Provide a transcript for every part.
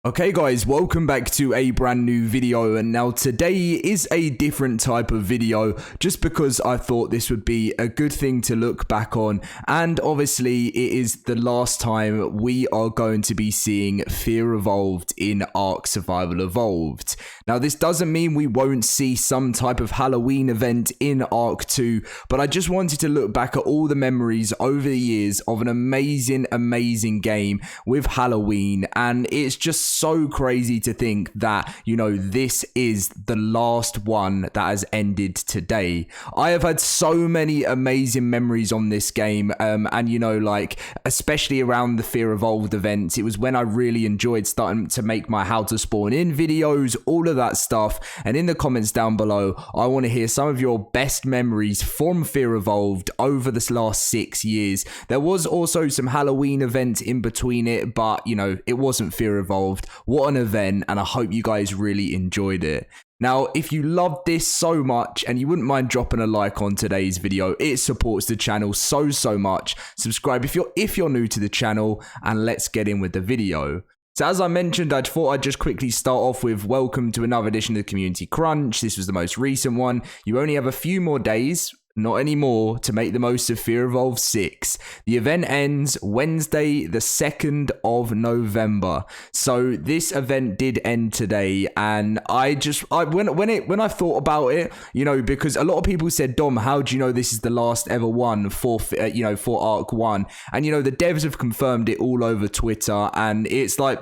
Okay guys, welcome back to a brand new video, and now today is a different type of video just because I thought this would be a good thing to look back on, and obviously it is the last time we are going to be seeing Fear Evolved in ARK Survival Evolved. Now this doesn't mean we won't see some type of Halloween event in ARK 2, but I just wanted to look back at all the memories over the years of an amazing game with Halloween, and it's just so crazy to think that, you know, this is the last one that has ended today. I have had so many amazing memories on this game, and you know, like, especially around the Fear Evolved events, it was when I really enjoyed starting to make my how to spawn in videos, all of that stuff. And in the comments down below, I want to hear some of your best memories from Fear Evolved over this last 6 years. There was also some Halloween events in between it, but you know, it wasn't Fear Evolved. What an event, and I hope you guys really enjoyed it. Now, if you loved this so much and you wouldn't mind dropping a like on today's video, it supports the channel so much. Subscribe if you're new to the channel, and let's get in with the video. So as I mentioned, I thought I'd just quickly start off with welcome to another edition of the Community Crunch. This was the most recent one. You only have a few more days, not anymore, to make the most of Fear Evolved 6. The event ends Wednesday, the 2nd of November. So this event did end today, and when I thought about it, you know, because a lot of people said, Dom, how do you know this is the last ever one for ARK 1? And you know, the devs have confirmed it all over Twitter, and it's like,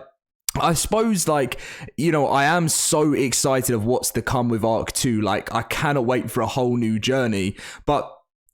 I suppose, like, you know, I am so excited of what's to come with ARK 2. Like, I cannot wait for a whole new journey. But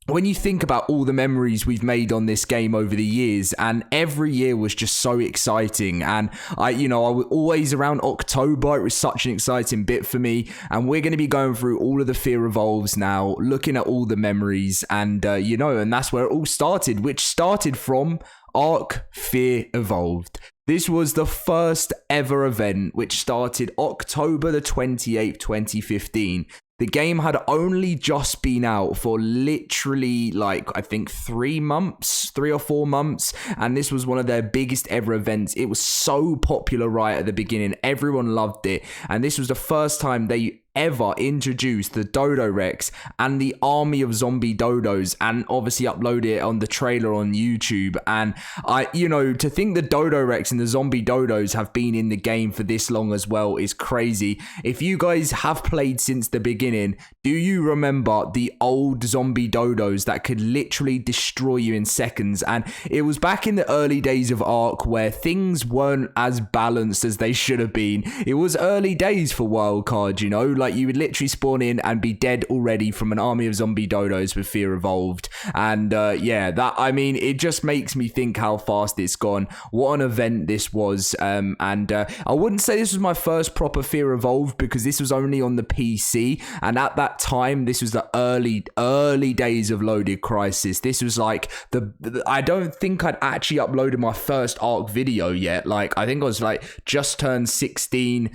when you think about all the memories we've made on this game over the years, and every year was just so exciting, and I was always around October, it was such an exciting bit for me, and we're going to be going through all of the Fear Evolves now, looking at all the memories, and and that's where it all started, which started from ARK Fear Evolved. This was the first ever event, which started October the 28th, 2015. The game had only just been out for literally, like, I think 3 or 4 months, and this was one of their biggest ever events. It was so popular right at the beginning. Everyone loved it, and this was the first time they ever introduced the Dodo Rex and the army of zombie dodos, and obviously uploaded it on the trailer on YouTube. And to think the Dodo Rex and the zombie dodos have been in the game for this long as well is crazy. If you guys have played since the beginning, do you remember the old zombie dodos that could literally destroy you in seconds? And it was back in the early days of ARK where things weren't as balanced as they should have been. It was early days for wildcard, you know, like you would literally spawn in and be dead already from an army of zombie dodos with Fear Evolved. And it just makes me think how fast it's gone. What an event this was. And I wouldn't say this was my first proper Fear Evolved, because this was only on the PC, and at that time this was the early days of loaded Crysis. This was like I don't think I'd actually uploaded my first ARK video yet. Like, I think I was like just turned 16,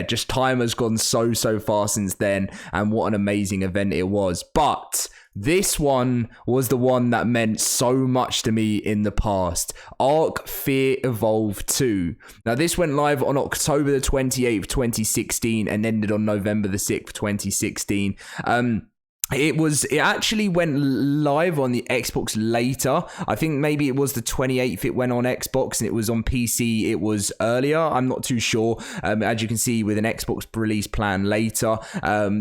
just time has gone so fast since then, and what an amazing event it was. But this one was the one that meant so much to me in the past. ARK Fear Evolved 2. Now, this went live on October the 28th, 2016, and ended on November the 6th, 2016. It actually went live on the Xbox later. I think maybe it was the 28th it went on Xbox, and it was on PC it was earlier. I'm not too sure. As you can see, with an Xbox release plan later.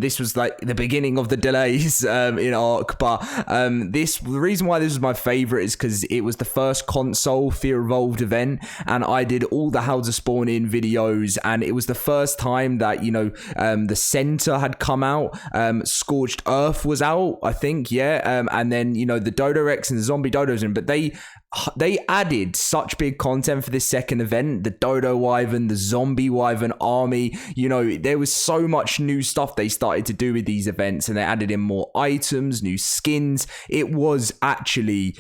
This was like the beginning of the delays in ARK. But the reason why this was my favorite is because it was the first console Fear Evolved event, and I did all the how to spawn in videos, and it was the first time that, you know, the center had come out. Scorched Earth was out, I think, and then, you know, the Dodo Rex and the zombie dodos in, but they added such big content for this second event. The Dodo Wyvern, the Zombie Wyvern army, you know, there was so much new stuff they started to do with these events, and they added in more items, new skins. It was actually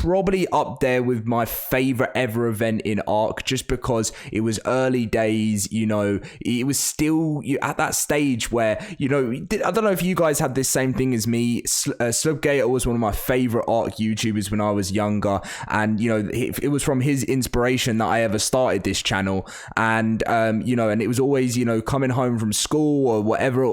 probably up there with my favorite ever event in ARK, just because it was early days. You know, it was still at that stage where, you know, I don't know if you guys had this same thing as me. Slubgator was one of my favorite ARK YouTubers when I was younger, and you know, it was from his inspiration that I ever started this channel. And you know, and it was always, you know, coming home from school or whatever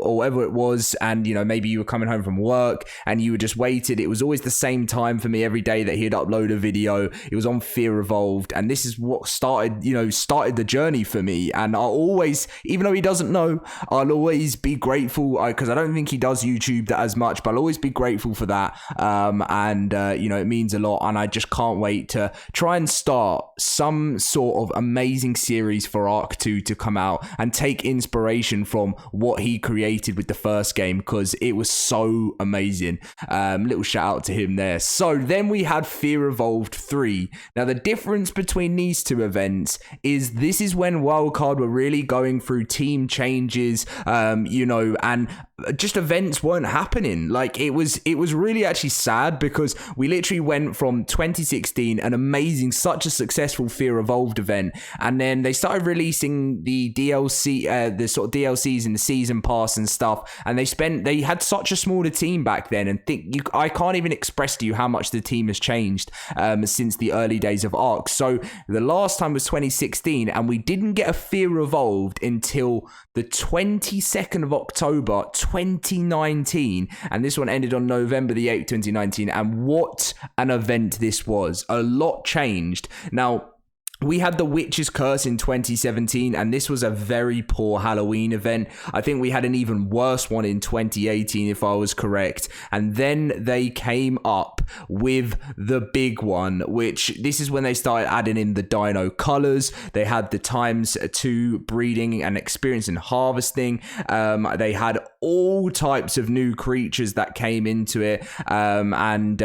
it was, and you know, maybe you were coming home from work and you were just waited. It was always the same time for me every day that he'd upload a video. It was on Fear Evolved, and this is what started the journey for me. And I'll always, even though he doesn't know, I'll always be grateful, because I don't think he does YouTube that as much, but I'll always be grateful for that. And you know, it means a lot, and I just can't wait to try and start some sort of amazing series for ARK 2 to come out and take inspiration from what he created with the first game, because it was so amazing. Little shout out to him there. So then we had Fear Evolved 3. Now the difference between these two events is this is when Wildcard were really going through team changes, you know, and just events weren't happening. Like it was really actually sad, because we literally went from 2016, an amazing, such a successful Fear Evolved event, and then they started releasing the DLC, the sort of DLCs in the season pass and stuff, and they had such a smaller team back then, and I can't even express to you how much the team has changed since the early days of ARK. So the last time was 2016, and we didn't get a Fear Evolved until the 22nd of October 2019, and this one ended on November the 8th 2019. And what an event this was. A lot changed. Now we had the Witch's Curse in 2017, and this was a very poor Halloween event. I think we had an even worse one in 2018, if I was correct. And then they came up with the big one, which this is when they started adding in the dino colors. They had the ×2 breeding and experience and harvesting. They had all types of new creatures that came into it, and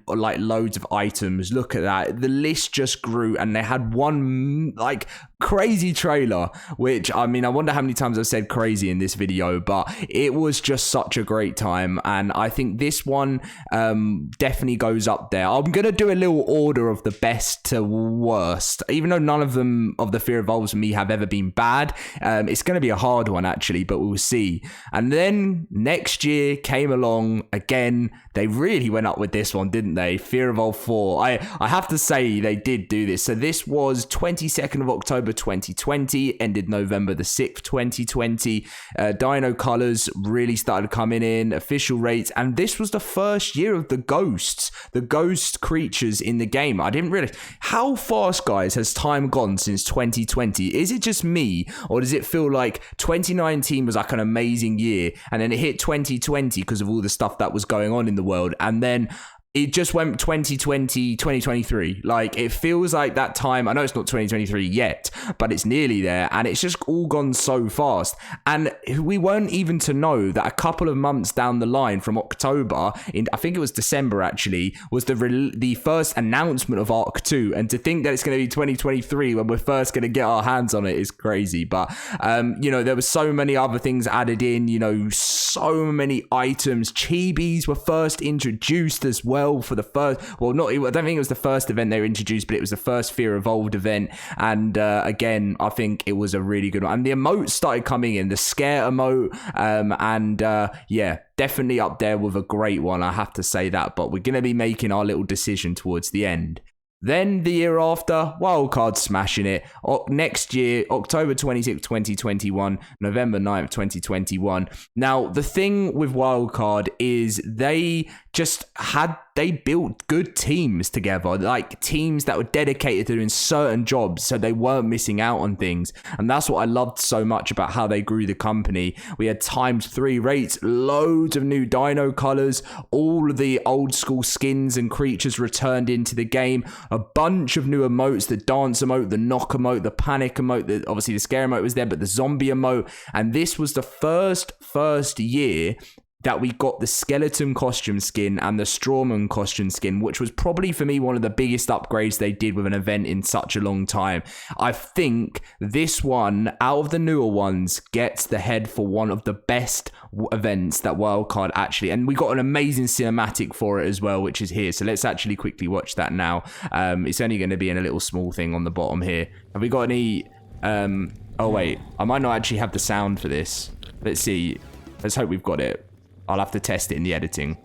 like loads of items. Look at that. The list just grew, and they had one like crazy trailer, which, I mean, I wonder how many times I've said crazy in this video, but it was just such a great time. And I think this one definitely goes up there. I'm gonna do a little order of the best to worst, even though none of them of the Fear Evolves for me have ever been bad. It's gonna be a hard one actually, but we'll see. And then next year came along again. They really went up with this one, didn't they? Fear Evolved 4. I have to say they did do this. So this was 22nd of October 2020, ended November the 6th 2020. Dino colors really started coming in, official rates, and this was the first year of the ghosts, the ghost creatures in the game. I didn't realize how fast, guys, has time gone since 2020. Is it just me, or does it feel like 2019 was like an amazing year, and then it hit 2020 because of all the stuff that was going on in the world, and then it just went 2020, 2023. Like, it feels like that time. I know it's not 2023 yet, but it's nearly there. And it's just all gone so fast. And we weren't even to know that a couple of months down the line from October, I think it was December actually, was the first announcement of ARK 2. And to think that it's going to be 2023 when we're first going to get our hands on it is crazy. But, you know, there were so many other things added in, you know, so many items. Chibis were first introduced as well. For the first, well, not, I don't think it was the first event they were introduced, but it was the first Fear Evolved event. And again, I think it was a really good one. And the emotes started coming in, the scare emote, yeah, definitely up there with a great one, I have to say that. But we're going to be making our little decision towards the end. Then the year after, Wildcard smashing it. Next year, October 26th, 2021, November 9th, 2021. Now, the thing with Wildcard is they built good teams together, like teams that were dedicated to doing certain jobs, so they weren't missing out on things. And that's what I loved so much about how they grew the company. We had ×3 rates, loads of new dino colors, all of the old school skins and creatures returned into the game, a bunch of new emotes, the dance emote, the knock emote, the panic emote, obviously the scare emote was there, but the zombie emote. And this was the first year that we got the skeleton costume skin and the strawman costume skin, which was probably for me one of the biggest upgrades they did with an event in such a long time. I think this one, out of the newer ones, gets the head for one of the best events that Wildcard actually, and we got an amazing cinematic for it as well, which is here. So let's actually quickly watch that now. It's only going to be in a little small thing on the bottom here. Have we got any... oh wait, I might not actually have the sound for this. Let's see. Let's hope we've got it. I'll have to test it in the editing.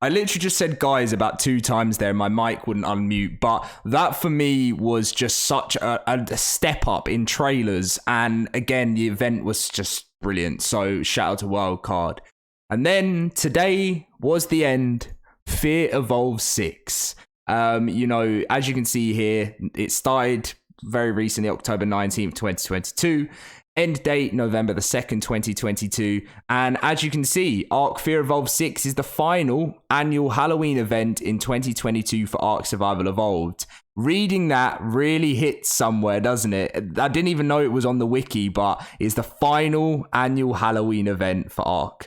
I literally just said guys about 2 times there. My mic wouldn't unmute, but that for me was just such a step up in trailers. And again, the event was just brilliant. So shout out to Wildcard. And then today was the end. Fear Evolved 6. You know, as you can see here, it started very recently, October 19th, 2022. End date, November the 2nd, 2022. And as you can see, ARK Fear Evolved 6 is the final annual Halloween event in 2022 for ARK Survival Evolved. Reading that really hits somewhere, doesn't it? I didn't even know it was on the wiki, but it's the final annual Halloween event for ARK.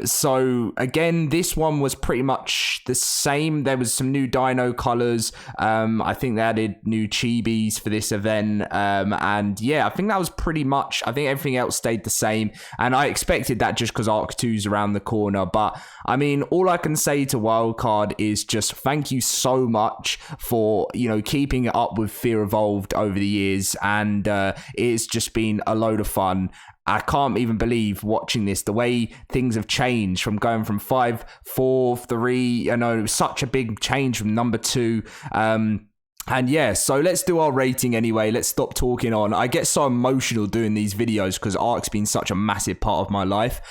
So again, this one was pretty much the same. There was some new dino colors. I think they added new chibis for this event. And yeah, I think that was pretty much, I think everything else stayed the same. And I expected that just because ARK 2's around the corner. But I mean, all I can say to Wildcard is just thank you so much for, you know, keeping it up with Fear Evolved over the years, and it's just been a load of fun. I can't even believe watching this, the way things have changed from going from 5, 4, 3, you know, such a big change from number 2. And yeah, so let's do our rating anyway. Let's stop talking on. I get so emotional doing these videos because ARK's been such a massive part of my life.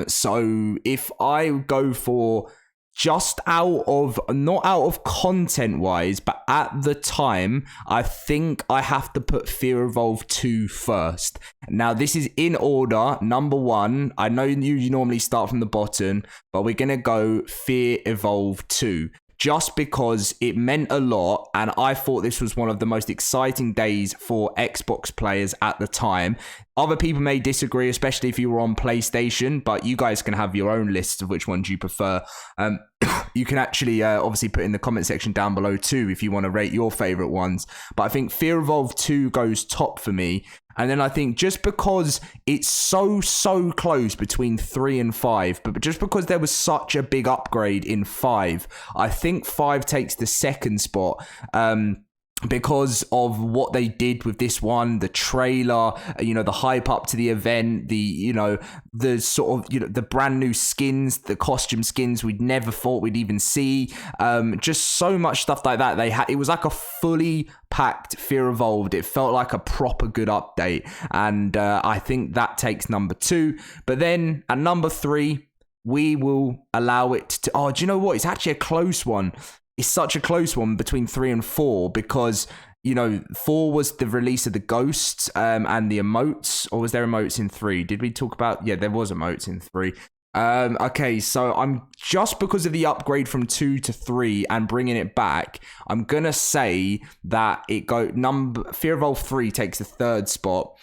So if I go for just out of, not out of content wise, but at the time, I think I have to put Fear Evolved 2 first. Now, this is in order. Number 1, I know you normally start from the bottom, but we're going to go Fear Evolved 2. Just because it meant a lot, and I thought this was one of the most exciting days for Xbox players at the time. Other people may disagree, especially if you were on PlayStation, but you guys can have your own lists of which ones you prefer. You can actually obviously put in the comment section down below too if you want to rate your favorite ones. But I think Fear Evolved 2 goes top for me. And then I think just because it's so close between 3 and 5, but just because there was such a big upgrade in 5, I think 5 takes the second spot. Because of what they did with this one, the trailer, you know, the hype up to the event, the, you know, the sort of, you know, the brand new skins, the costume skins we'd never thought we'd even see, just so much stuff like that. It was like a fully packed Fear Evolved. It felt like a proper good update, and I think that takes number 2. But then at number 3, we will allow it to, oh, do you know what? It's actually a close one. It's such a close one between 3 and 4 because, you know, 4 was the release of the ghosts and the emotes, or was there emotes in 3? Did we talk about? Yeah, there was emotes in 3. Okay, so I'm just because of the upgrade from 2 to 3 and bringing it back, I'm gonna say that Fear Evolved 3 takes the 3rd spot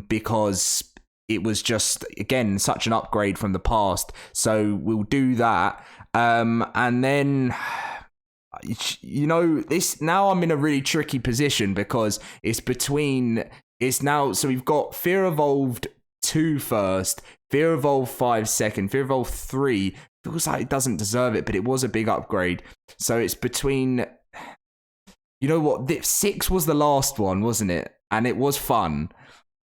because it was just, again, such an upgrade from the past. So we'll do that. And then, you know, this, now I'm in a really tricky position because so we've got Fear Evolved 2 first, Fear Evolved 5 second, Fear Evolved 3 feels like it doesn't deserve it, but it was a big upgrade. So it's between, you know what, 6 was the last one, wasn't it? And it was fun.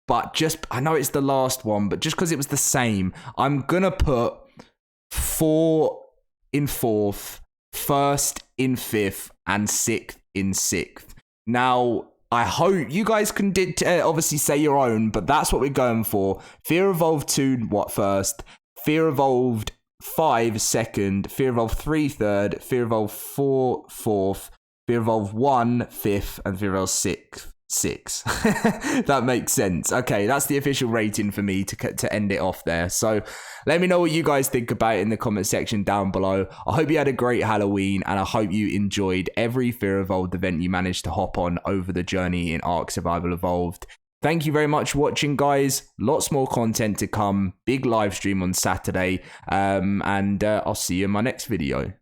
But I know it's the last one, but just because it was the same, I'm gonna put 4 in 4th, 1st in 5th, and 6th in 6th. Now, I hope you guys can obviously say your own, but that's what we're going for. Fear Evolved 2, first? Fear Evolved 5, 2nd. Fear Evolved 3, 3rd. Fear Evolved 4, 4th. Fear Evolved 1, 5th. And Fear Evolved 6. That makes sense. Okay, that's the official rating for me to end it off there. So let me know what you guys think about it in the comment section down below. I hope you had a great Halloween, and I hope you enjoyed every Fear Evolved event you managed to hop on over the journey in ARK Survival Evolved. Thank you very much for watching, guys. Lots more content to come. Big live stream on Saturday. And I'll see you in my next video.